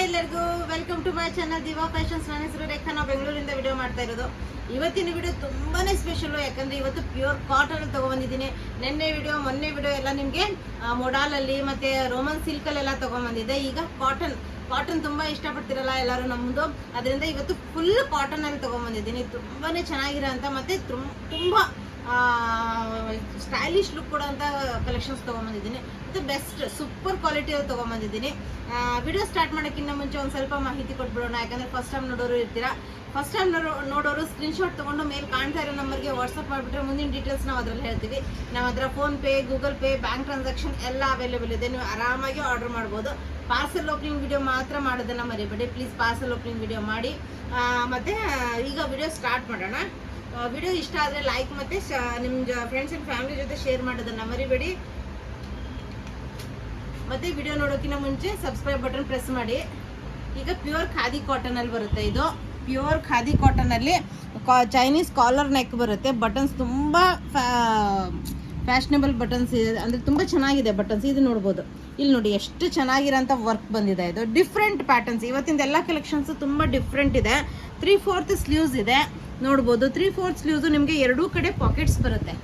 ಎಲ್ಲರಿಗೂ welcome to my channel Diva Fashions. ನನ್ನ ಹೆಸರು ರೇಖಾ. ನಾವು ಬೆಂಗಳೂರಿಂದ ವಿಡಿಯೋ ಮಾಡ್ತಾ ಇರೋದು. ಇವತ್ತಿನ ವಿಡಿಯೋ ತುಂಬಾನೇ ಸ್ಪೆಷಲ್, ಯಾಕಂದ್ರೆ ಇವತ್ತು ಪ್ಯೂರ್ ಕಾಟನ್ ಅಲ್ಲಿ ತಗೊಂಡ್ಬಂದಿದ್ದೀನಿ. ಮೊನ್ನೆ ವಿಡಿಯೋ ಎಲ್ಲ ನಿಮಗೆ ಮೊಡಾಲಲ್ಲಿ ಮತ್ತೆ ರೋಮನ್ ಸಿಲ್ಕ್ ಅಲ್ಲೆಲ್ಲ ತಗೊಂಡ್ಬಂದಿದ್ದೆ. ಈಗ ಕಾಟನ್ ತುಂಬಾ ಇಷ್ಟಪಡ್ತಿರಲ್ಲ ಎಲ್ಲರೂ ನಮ್ಮದು, ಅದರಿಂದ ಇವತ್ತು ಫುಲ್ ಕಾಟನ್ ಅಲ್ಲಿ ತಗೊಂಡ್ಬಂದಿದ್ದೀನಿ. ತುಂಬಾನೇ ಚೆನ್ನಾಗಿರೋ ಅಂತ ಮತ್ತೆ ತುಂಬಾ ಸ್ಟೈಲಿಶ್ ಲುಕ್ ಕೊಡೋಂಥ ಕಲೆಕ್ಷನ್ಸ್ ತೊಗೊಂಬಂದಿದ್ದೀನಿ. ಮತ್ತು ಬೆಸ್ಟ್ ಸೂಪರ್ ಕ್ವಾಲಿಟಿಯಲ್ಲಿ ತೊಗೊಂಬಂದಿದ್ದೀನಿ. ವಿಡಿಯೋ ಸ್ಟಾರ್ಟ್ ಮಾಡೋಕ್ಕಿಂತ ಮುಂಚೆ ಒಂದು ಸ್ವಲ್ಪ ಮಾಹಿತಿ ಕೊಟ್ಬಿಡೋಣ, ಯಾಕಂದರೆ ಫಸ್ಟ್ ಟೈಮ್ ನೋಡೋರು ಇರ್ತೀರಾ. ಫಸ್ಟ್ ಟೈಮ್ ನೋಡೋರು ಸ್ಕ್ರೀನ್ಶಾಟ್ ತೊಗೊಂಡು ಮೇಲೆ ಕಾಣ್ತಾ ಇರೋ ನಂಬರ್ಗೆ ವಾಟ್ಸಪ್ ಮಾಡಿಬಿಟ್ರೆ ಮುಂದಿನ ಡೀಟೇಲ್ಸ್ ನಾವು ಅದರಲ್ಲಿ ಹೇಳ್ತೀವಿ. ನಾವು ಅದರ PhonePe, Google pay, bank transaction ಎಲ್ಲ ಅವೈಲೇಬಲ್ ಇದೆ. ನೀವು ಆರಾಮಾಗಿ ಆರ್ಡರ್ ಮಾಡ್ಬೋದು. ಪಾರ್ಸಲ್ ಓಪನಿಂಗ್ ವಿಡಿಯೋ ಮಾತ್ರ ಮಾಡೋದನ್ನು ಮರಿಬೇಡಿ ಪ್ಲೀಸ್. ಪಾರ್ಸಲ್ ಓಪನಿಂಗ್ ವಿಡಿಯೋ ಮಾಡಿ. ಮತ್ತು ಈಗ ವಿಡಿಯೋ ಸ್ಟಾರ್ಟ್ ಮಾಡೋಣ. ವಿಡಿಯೋ ಇಷ್ಟ ಆದರೆ ಲೈಕ್ ಮತ್ತು ನಿಮ್ಮ ಫ್ರೆಂಡ್ಸ್ ಆ್ಯಂಡ್ ಫ್ಯಾಮಿಲಿ ಜೊತೆ ಶೇರ್ ಮಾಡೋದನ್ನು ಮರಿಬೇಡಿ. ಮತ್ತು ವಿಡಿಯೋ ನೋಡೋಕ್ಕಿಂತ ಮುಂಚೆ ಸಬ್ಸ್ಕ್ರೈಬ್ ಬಟನ್ ಪ್ರೆಸ್ ಮಾಡಿ. ಈಗ ಪ್ಯೂರ್ ಖಾದಿ ಕಾಟನಲ್ಲಿ ಬರುತ್ತೆ. ಇದು ಪ್ಯೂರ್ ಖಾದಿ ಕಾಟನಲ್ಲಿ ಚೈನೀಸ್ ಕಾಲರ್ ನೆಕ್ ಬರುತ್ತೆ. ಬಟನ್ಸ್ ತುಂಬ ಫ್ಯಾಷನಬಲ್ ಬಟನ್ಸ್ ಇದೆ, ಅಂದರೆ ತುಂಬ ಚೆನ್ನಾಗಿದೆ ಬಟನ್ಸ್. ಇದು ನೋಡ್ಬೋದು, ಇಲ್ಲಿ ನೋಡಿ ಎಷ್ಟು ಚೆನ್ನಾಗಿರೋಂಥ ವರ್ಕ್ ಬಂದಿದೆ. ಇದು ಡಿಫ್ರೆಂಟ್ ಪ್ಯಾಟರ್ನ್ಸ್. ಇವತ್ತಿಂದ ಎಲ್ಲ ಕಲೆಕ್ಷನ್ಸು ತುಂಬ ಡಿಫ್ರೆಂಟ್ ಇದೆ. 3/4 ಸ್ಲೀವ್ಸ್ ಇದೆ ನೋಡ್ಬೋದು. 3/4 ಸ್ಲೀವ್ಸು ನಿಮಗೆ ಎರಡೂ ಕಡೆ ಪಾಕೆಟ್ಸ್ ಬರುತ್ತೆ.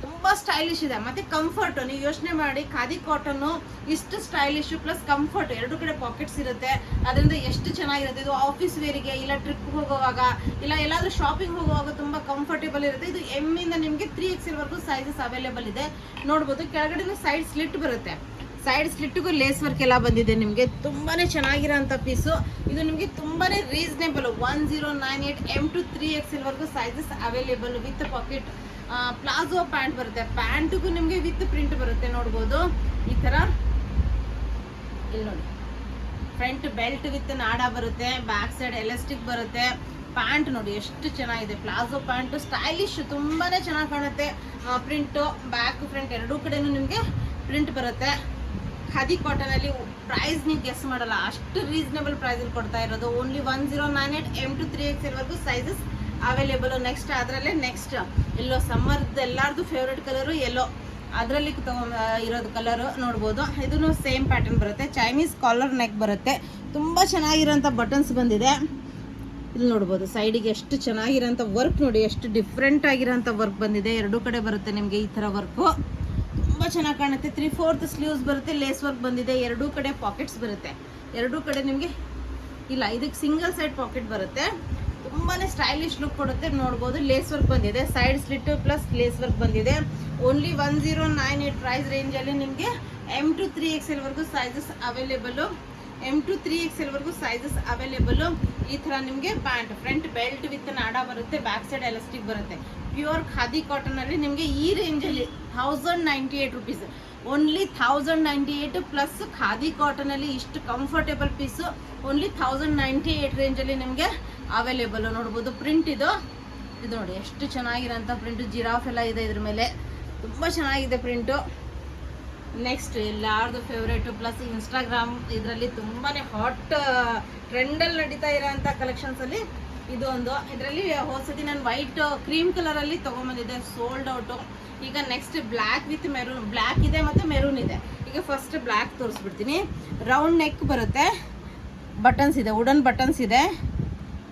ತುಂಬ ಸ್ಟೈಲಿಶ್ ಇದೆ ಮತ್ತು ಕಂಫರ್ಟು. ನೀವು ಯೋಚನೆ ಮಾಡಿ, ಖಾದಿ ಕಾಟನ್ನು ಇಷ್ಟು ಸ್ಟೈಲಿಶು ಪ್ಲಸ್ ಕಂಫರ್ಟ್, ಎರಡೂ ಕಡೆ ಪಾಕೆಟ್ಸ್ ಇರುತ್ತೆ. ಅದರಿಂದ ಎಷ್ಟು ಚೆನ್ನಾಗಿರುತ್ತೆ. ಇದು ಆಫೀಸ್ ವೇರಿಗೆ, ಇಲ್ಲ ಟ್ರಿಪ್ ಹೋಗುವಾಗ, ಇಲ್ಲ ಎಲ್ಲಾದರೂ ಶಾಪಿಂಗ್ ಹೋಗುವಾಗ ತುಂಬ ಕಂಫರ್ಟೇಬಲ್ ಇರುತ್ತೆ. ಇದು ಎಮ್ಮಿಂದ ನಿಮಗೆ 3XL ವರೆಗೂ ಸೈಜಸ್ ಅವೈಲೇಬಲ್ ಇದೆ ನೋಡ್ಬೋದು. ಕೆಳಗಡೆ ಸೈಡ್ ಸ್ಲಿಟ್ ಬರುತ್ತೆ. ಸೈಡ್ ಸ್ಲಿಟ್ಗೂ ಲೇಸ್ ವರ್ಕ್ ಎಲ್ಲ ಬಂದಿದೆ. ನಿಮಗೆ ತುಂಬಾ ಚೆನ್ನಾಗಿರೋಂಥ ಪೀಸು. ಇದು ನಿಮಗೆ ತುಂಬಾ ರೀಸನೇಬಲ್. 1098 M to 3XL ವರೆಗೂ sizes available with packet. Palazzo pant ಬರುತ್ತೆ. ಪ್ಯಾಂಟ್ಗೂ ನಿಮಗೆ ವಿತ್ ಪ್ರಿಂಟ್ ಬರುತ್ತೆ ನೋಡ್ಬೋದು. ಈ ಥರ ಇಲ್ಲಿ ನೋಡಿ, ಫ್ರಂಟ್ ಬೆಲ್ಟ್ ವಿತ್ ನಾಡ ಬರುತ್ತೆ, ಬ್ಯಾಕ್ ಸೈಡ್ ಎಲಾಸ್ಟಿಕ್ ಬರುತ್ತೆ. ಪ್ಯಾಂಟ್ ನೋಡಿ ಎಷ್ಟು ಚೆನ್ನಾಗಿದೆ. ಪ್ಲಾಜೋ ಪ್ಯಾಂಟು ಸ್ಟೈಲಿಶ್, ತುಂಬಾ ಚೆನ್ನಾಗಿ ಕಾಣುತ್ತೆ. ಪ್ರಿಂಟು ಬ್ಯಾಕ್ ಫ್ರಂಟ್ ಎರಡೂ ಕಡೆನೂ ನಿಮಗೆ ಪ್ರಿಂಟ್ ಬರುತ್ತೆ. ಖಾದಿ ಕಾಟನಲ್ಲಿ ಪ್ರೈಸ್ ನೀವು ಗೆಸ್ ಮಾಡಲ್ಲ, ಅಷ್ಟು ರೀಸನೇಬಲ್ ಪ್ರೈಸಲ್ಲಿ ಕೊಡ್ತಾ ಇರೋದು. ಓನ್ಲಿ 1098 M to 3XL ವರೆಗೂ ಸೈಜಸ್ ಅವೈಲೇಬಲ್. ನೆಕ್ಸ್ಟ್ ಅದರಲ್ಲೇ ನೆಕ್ಸ್ಟ್ ಎಲ್ಲೋ, ಸಮ್ಮರ್ದು ಎಲ್ಲರದು ಫೇವ್ರೆಟ್ ಕಲರು ಎಲ್ಲೋ, ಅದರಲ್ಲಿ ಇರೋದು ಕಲರು ನೋಡ್ಬೋದು. ಇದೂ ಸೇಮ್ ಪ್ಯಾಟರ್ನ್ ಬರುತ್ತೆ. ಚೈನೀಸ್ ಕಾಲರ್ ನೆಕ್ ಬರುತ್ತೆ. ತುಂಬ ಚೆನ್ನಾಗಿರೋಂಥ ಬಟನ್ಸ್ ಬಂದಿದೆ. ಇಲ್ಲಿ ನೋಡ್ಬೋದು ಸೈಡಿಗೆ ಎಷ್ಟು ಚೆನ್ನಾಗಿರೋಂಥ ವರ್ಕ್ ನೋಡಿ, ಎಷ್ಟು ಡಿಫ್ರೆಂಟ್ ಆಗಿರೋಂಥ ವರ್ಕ್ ಬಂದಿದೆ. ಎರಡೂ ಕಡೆ ಬರುತ್ತೆ ನಿಮಗೆ ಈ ಥರ ವರ್ಕು. ತುಂಬ ಚೆನ್ನಾಗಿ ಕಾಣುತ್ತೆ. 3/4 ಸ್ಲೀವ್ಸ್ ಬರುತ್ತೆ. ಲೇಸ್ ವರ್ಕ್ ಬಂದಿದೆ. ಎರಡೂ ಕಡೆ ಪಾಕೆಟ್ಸ್ ಬರುತ್ತೆ. ಎರಡೂ ಕಡೆ ನಿಮಗೆ ಇಲ್ಲ, ಇದಕ್ಕೆ ಸಿಂಗಲ್ ಸೈಡ್ ಪಾಕೆಟ್ ಬರುತ್ತೆ. ತುಂಬಾ ಸ್ಟೈಲಿಶ್ ಲುಕ್ ಕೊಡುತ್ತೆ ನೋಡ್ಬೋದು. ಲೇಸ್ ವರ್ಕ್ ಬಂದಿದೆ. Side slit plus lace work ಬಂದಿದೆ. ಓನ್ಲಿ 1098 ಪ್ರೈಸ್ ರೇಂಜಲ್ಲಿ ನಿಮಗೆ M to 3XL ವರೆಗೂ sizes available. M to 3XL ವರೆಗೂ ಸೈಜಸ್ ಅವೈಲೇಬಲು. ಈ ಥರ ನಿಮಗೆ ಪ್ಯಾಂಟ್, ಫ್ರಂಟ್ ಬೆಲ್ಟ್ ವಿತ್ ನಾಡ ಬರುತ್ತೆ, ಬ್ಯಾಕ್ ಸೈಡ್ ಎಲಾಸ್ಟಿಕ್ ಬರುತ್ತೆ. ಪ್ಯೂರ್ ಖಾದಿ ಕಾಟನಲ್ಲಿ ನಿಮಗೆ ಈ ರೇಂಜಲ್ಲಿ 1098 ರುಪೀಸ್. ಓನ್ಲಿ 1098 ಪ್ಲಸ್ ಖಾದಿ ಕಾಟನಲ್ಲಿ ಇಷ್ಟು ಕಂಫರ್ಟೇಬಲ್ ಪೀಸು ಓನ್ಲಿ 1098 ರೇಂಜಲ್ಲಿ ನಿಮಗೆ ಅವೈಲೇಬಲ್ ನೋಡ್ಬೋದು. ಪ್ರಿಂಟ್ ಇದು ನೋಡಿ ಎಷ್ಟು ಚೆನ್ನಾಗಿರೋಂಥ ಪ್ರಿಂಟು. ಜಿರಾಫ್ ಎಲ್ಲ ಇದೆ ಇದ್ರ ಮೇಲೆ. ತುಂಬ ಚೆನ್ನಾಗಿದೆ ಪ್ರಿಂಟು. ನೆಕ್ಸ್ಟ್ ಎಲ್ಲಾರ್ದು ಫೇವ್ರೇಟು ಪ್ಲಸ್ ಇನ್ಸ್ಟಾಗ್ರಾಮ್ ಇದರಲ್ಲಿ ತುಂಬಾ ಹಾಟ್ ಟ್ರೆಂಡಲ್ಲಿ ನಡೀತಾ ಇರೋಂಥ ಕಲೆಕ್ಷನ್ಸಲ್ಲಿ ಇದು ಒಂದು. ಇದರಲ್ಲಿ ಹೊಸದಿ ನಾನು ವೈಟ್ ಕ್ರೀಮ್ ಕಲರಲ್ಲಿ ತೊಗೊಂಬಂದಿದ್ದೆ, ಸೋಲ್ಡ್ ಔಟು. ಈಗ next black with maroon, black ಇದೆ ಮತ್ತು ಮೆರೂನ್ ಇದೆ. ಈಗ ಫಸ್ಟ್ ಬ್ಲ್ಯಾಕ್ ತೋರಿಸ್ಬಿಡ್ತೀನಿ. ರೌಂಡ್ ನೆಕ್ ಬರುತ್ತೆ. ಬಟನ್ಸ್ ಇದೆ, ವುಡನ್ ಬಟನ್ಸ್ ಇದೆ.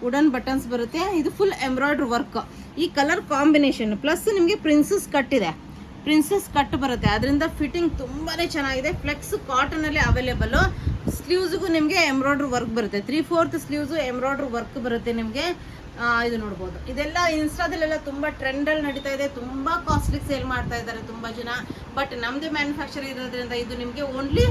ವುಡನ್ ಬಟನ್ಸ್ ಬರುತ್ತೆ. ಇದು ಫುಲ್ ಎಂಬ್ರಾಯ್ಡ್ರಿ ವರ್ಕ್. ಈ ಕಲರ್ ಕಾಂಬಿನೇಷನ್ ಪ್ಲಸ್ ನಿಮಗೆ ಪ್ರಿನ್ಸಸ್ ಕಟ್ ಇದೆ. ಪ್ರಿನ್ಸಸ್ ಕಟ್ ಬರುತ್ತೆ. ಅದರಿಂದ ಫಿಟ್ಟಿಂಗ್ ತುಂಬಾ ಚೆನ್ನಾಗಿದೆ. Flex ಕಾಟನಲ್ಲಿ available. ಸ್ಲೀವ್ಸ್ಗೂ ನಿಮಗೆ ಎಂಬ್ರಾಯ್ಡ್ರಿ ವರ್ಕ್ ಬರುತ್ತೆ. 3/4 ಸ್ಲೀವ್ಸು ಎಂಬ್ರಾಯ್ಡ್ರಿ ವರ್ಕ್ ಬರುತ್ತೆ ನಿಮಗೆ. ಇದು ನೋಡ್ಬೋದು. ಇದೆಲ್ಲ ಇನ್ಸ್ಟಾದಲ್ಲೆಲ್ಲ ತುಂಬ ಟ್ರೆಂಡಲ್ಲಿ ನಡೀತಾ ಇದೆ. ತುಂಬ ಕಾಸ್ಟ್ಲಿಗೆ ಸೇಲ್ ಮಾಡ್ತಾ ಇದ್ದಾರೆ ತುಂಬ ಜನ. ಬಟ್ ನಮ್ಮದೇ ಮ್ಯಾನುಫ್ಯಾಕ್ಚರ್ ಇರೋದ್ರಿಂದ ಇದು ನಿಮಗೆ ಓನ್ಲಿ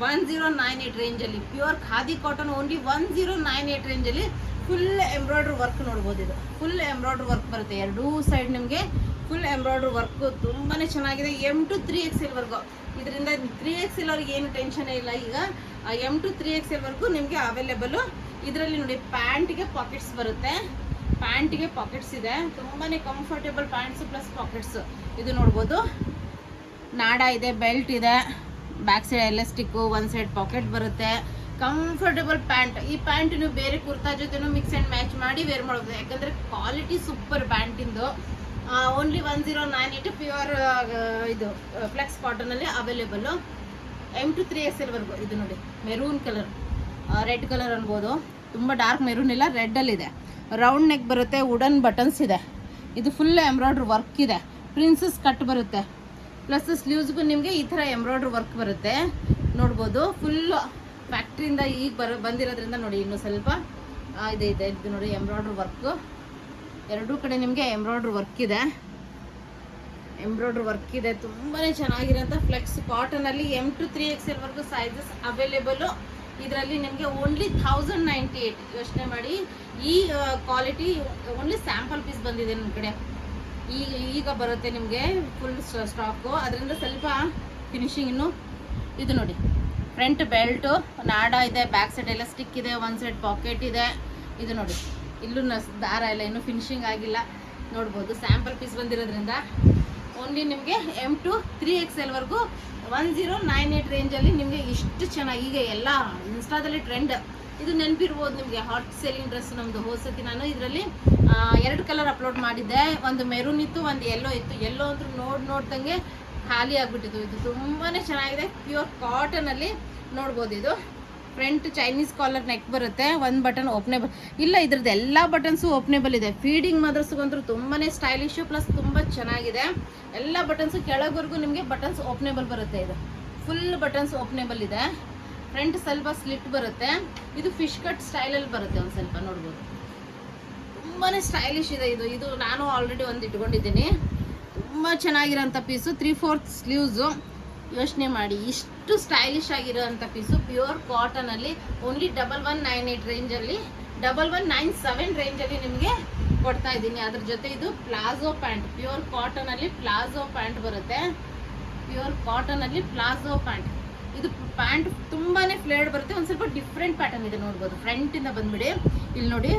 1098 ರೇಂಜಲ್ಲಿ ಪ್ಯೂರ್ ಖಾದಿ ಕಾಟನ್. ಓನ್ಲಿ 1098 ರೇಂಜಲ್ಲಿ ಫುಲ್ ಎಂಬ್ರಾಯ್ಡ್ರಿ ವರ್ಕ್ ನೋಡ್ಬೋದು. ಇದು ಫುಲ್ ಎಂಬ್ರಾಯ್ಡ್ರಿ ವರ್ಕ್ ಬರುತ್ತೆ. ಎರಡೂ ಸೈಡ್ ನಿಮಗೆ ಫುಲ್ ಎಂಬ್ರಾಯ್ಡ್ರಿ ವರ್ಕು ತುಂಬಾ ಚೆನ್ನಾಗಿದೆ. M to 3XL ವರೆಗೂ. ಇದರಿಂದ 3XL ಅವ್ರಿಗೆ ಏನು ಟೆನ್ಷನ್ ಇಲ್ಲ. ಈಗ M to 3XL ವರೆಗೂ ನಿಮಗೆ ಅವೈಲೇಬಲು. ಇದರಲ್ಲಿ ನೋಡಿ ಪ್ಯಾಂಟಿಗೆ ಪಾಕೆಟ್ಸ್ ಬರುತ್ತೆ. ಪ್ಯಾಂಟಿಗೆ ಪಾಕೆಟ್ಸ್ ಇದೆ. ತುಂಬಾ ಕಂಫರ್ಟೇಬಲ್ ಪ್ಯಾಂಟ್ಸು ಪ್ಲಸ್ ಪಾಕೆಟ್ಸು. ಇದು ನೋಡ್ಬೋದು. ನಾಡ ಇದೆ, ಬೆಲ್ಟ್ ಇದೆ, ಬ್ಯಾಕ್ ಸೈಡ್ ಎಲಾಸ್ಟಿಕ್ಕು, ಒಂದು ಸೈಡ್ ಪಾಕೆಟ್ ಬರುತ್ತೆ. Comfortable pant. ಈ ಪ್ಯಾಂಟ್ ನೀವು ಬೇರೆ ಕುರ್ತಾ ಜೊತೆನೂ ಮಿಕ್ಸ್ ಆ್ಯಂಡ್ ಮ್ಯಾಚ್ ಮಾಡಿ ವೇರ್ ಮಾಡ್ಬೋದು, ಯಾಕಂದರೆ ಕ್ವಾಲಿಟಿ ಸೂಪರ್ ಪ್ಯಾಂಟಿಂದು. ಓನ್ಲಿ 1098 ಪ್ಯೂರ್ ಇದು ಫ್ಲೆಕ್ಸ್ ಕಾಟನಲ್ಲಿ ಅವೈಲೇಬಲ್ಲು. M to 3XL ವರೆಗೂ. ಇದು ನೋಡಿ ಮೆರೂನ್ ಕಲರ್ ರೆಡ್ ಕಲರ್ ಅನ್ಬೋದು, ತುಂಬ ಡಾರ್ಕ್ ಮೆರೂನ್ ಇಲ್ಲ, ರೆಡ್ಡಲ್ಲಿದೆ. ರೌಂಡ್ ನೆಕ್ ಬರುತ್ತೆ, ವುಡನ್ ಬಟನ್ಸ್ ಇದೆ. ಇದು ಫುಲ್ ಎಂಬ್ರಾಯ್ಡ್ರಿ ವರ್ಕ್ ಇದೆ, ಪ್ರಿನ್ಸಸ್ ಕಟ್ ಬರುತ್ತೆ. ಪ್ಲಸ್ ಸ್ಲೀವ್ಸ್ಗೂ ನಿಮಗೆ ಈ ಥರ ಎಂಬ್ರಾಯ್ಡ್ರಿ ವರ್ಕ್ ಬರುತ್ತೆ ನೋಡ್ಬೋದು. ಫುಲ್ ಫ್ಯಾಕ್ಟ್ರಿಯಿಂದ ಈಗ ಬಂದಿರೋದ್ರಿಂದ ನೋಡಿ ಇನ್ನೂ ಸ್ವಲ್ಪ ಇದೆ ಇದು ನೋಡಿ ಎಂಬ್ರಾಯ್ಡ್ರಿ ವರ್ಕು. ಎರಡೂ ಕಡೆ ನಿಮಗೆ ಎಂಬ್ರಾಯ್ಡ್ರಿ ವರ್ಕ್ ಇದೆ, ತುಂಬಾ ಚೆನ್ನಾಗಿರೋಂಥ ಫ್ಲೆಕ್ಸ್ ಕಾಟನಲ್ಲಿ M to 3XL ವರೆಗೂ ಸೈಜಸ್ ಅವೈಲೇಬಲು. ಇದರಲ್ಲಿ ನಿಮಗೆ ಓನ್ಲಿ 1098. ಯೋಚನೆ ಮಾಡಿ, ಈ ಕ್ವಾಲಿಟಿ ಓನ್ಲಿ ಸ್ಯಾಂಪಲ್ ಪೀಸ್ ಬಂದಿದೆ ನಿಮ್ಮ ಕಡೆ, ಈಗ ಬರುತ್ತೆ ನಿಮಗೆ ಫುಲ್ ಸ್ಟಾಕು. ಅದರಿಂದ ಸ್ವಲ್ಪ ಫಿನಿಶಿಂಗ್ ಇನ್ನು. ಇದು ನೋಡಿ ಫ್ರಂಟ್ ಬೆಲ್ಟು ನಾಡ ಇದೆ, ಬ್ಯಾಕ್ ಸೈಡ್ ಎಲ್ಲ ಸ್ಟಿಕ್ ಇದೆ, ಒನ್ ಸೈಡ್ ಪಾಕೆಟ್ ಇದೆ. ಇದು ನೋಡಿ ಇಲ್ಲೂ ದಾರ ಎಲ್ಲ ಇನ್ನೂ ಫಿನಿಶಿಂಗ್ ಆಗಿಲ್ಲ ನೋಡ್ಬೋದು. ಸ್ಯಾಂಪಲ್ ಪೀಸ್ ಬಂದಿರೋದ್ರಿಂದ ಓನ್ಲಿ ನಿಮಗೆ M to 3XL ವರೆಗೂ 1098 ರೇಂಜಲ್ಲಿ ನಿಮಗೆ ಇಷ್ಟು ಚೆನ್ನಾಗಿ. ಈಗ ಎಲ್ಲ ಇನ್ಸ್ಟಾದಲ್ಲಿ ಟ್ರೆಂಡ್ ಇದು ನೆನಪಿರ್ಬೋದು ನಿಮಗೆ, ಹಾಟ್ ಸೇಲಿಂಗ್ ಡ್ರೆಸ್ ನಮ್ಮದು. ಹೋದ್ಸತಿ ನಾನು ಇದರಲ್ಲಿ 2 ಕಲರ್ ಅಪ್ಲೋಡ್ ಮಾಡಿದ್ದೆ, ಒಂದು ಮೆರೂನ್ ಇತ್ತು, ಒಂದು ಯೆಲ್ಲೋ ಇತ್ತು. ಯೆಲ್ಲೋ ಅಂತೂ ನೋಡ್ದಂಗೆ ಖಾಲಿ ಆಗಿಬಿಟ್ಟಿತ್ತು. ಇದು ತುಂಬಾ ಚೆನ್ನಾಗಿದೆ, ಪ್ಯೂರ್ ಕಾಟನಲ್ಲಿ ನೋಡ್ಬೋದು. ಇದು ಫ್ರಂಟ್ ಚೈನೀಸ್ ಕಾಲರ್ ನೆಕ್ ಬರುತ್ತೆ, ಒಂದು ಬಟನ್ ಓಪನೇಬಲ್ ಇಲ್ಲ, ಇದ್ರದ್ದು ಎಲ್ಲ ಬಟನ್ಸು ಓಪನೇಬಲ್ ಇದೆ. ಫೀಡಿಂಗ್ ಮದರ್ಸ್ಗಂತೂ ತುಂಬಾ ಸ್ಟೈಲಿಶು, ಪ್ಲಸ್ ತುಂಬ ಚೆನ್ನಾಗಿದೆ. ಎಲ್ಲ ಬಟನ್ಸು ಕೆಳಗವರೆಗೂ ನಿಮಗೆ ಬಟನ್ಸ್ ಓಪನೇಬಲ್ ಬರುತ್ತೆ. ಇದು ಫುಲ್ ಬಟನ್ಸ್ ಓಪನೇಬಲ್ ಇದೆ. ಫ್ರಂಟ್ ಸ್ವಲ್ಪ ಸ್ಲಿಟ್ ಬರುತ್ತೆ. ಇದು ಫಿಶ್ ಕಟ್ ಸ್ಟೈಲಲ್ಲಿ ಬರುತ್ತೆ, ಒಂದು ಸ್ವಲ್ಪ ನೋಡ್ಬೋದು. ತುಂಬಾ ಸ್ಟೈಲಿಶ್ ಇದೆ ಇದು ನಾನು ಆಲ್ರೆಡಿ ಒಂದು ಇಟ್ಕೊಂಡಿದ್ದೀನಿ. ತುಂಬ ಚೆನ್ನಾಗಿರೋಂಥ ಪೀಸು, 3/4 ಸ್ಲೀವ್ಸು. ಯೋಚನೆ ಮಾಡಿ, ಇಷ್ಟು ಸ್ಟೈಲಿಶ್ ಆಗಿರೋಂಥ ಪೀಸು ಪ್ಯೂರ್ ಕಾಟನಲ್ಲಿ ಓನ್ಲಿ 1198 ರೇಂಜಲ್ಲಿ, 1197 ರೇಂಜಲ್ಲಿ ನಿಮಗೆ ಕೊಡ್ತಾ ಇದ್ದೀನಿ. ಅದ್ರ ಜೊತೆ ಇದು ಪ್ಲಾಜೋ ಪ್ಯಾಂಟ್, ಪ್ಯೂರ್ ಕಾಟನಲ್ಲಿ ಪ್ಲಾಜೋ ಪ್ಯಾಂಟ್ ಬರುತ್ತೆ. ಪ್ಯೂರ್ ಕಾಟನಲ್ಲಿ ಪ್ಲಾಜೋ ಪ್ಯಾಂಟ್. ಇದು ಪ್ಯಾಂಟ್ ತುಂಬಾ ಫ್ಲೇರ್ಡ್ ಬರುತ್ತೆ, ಒಂದು ಸ್ವಲ್ಪ ಡಿಫ್ರೆಂಟ್ ಪ್ಯಾಟರ್ನ್ ಇದೆ ನೋಡ್ಬೋದು. ಫ್ರಂಟಿಂದ ಬಂದ್ಬಿಡಿ, ಇಲ್ಲಿ ನೋಡಿ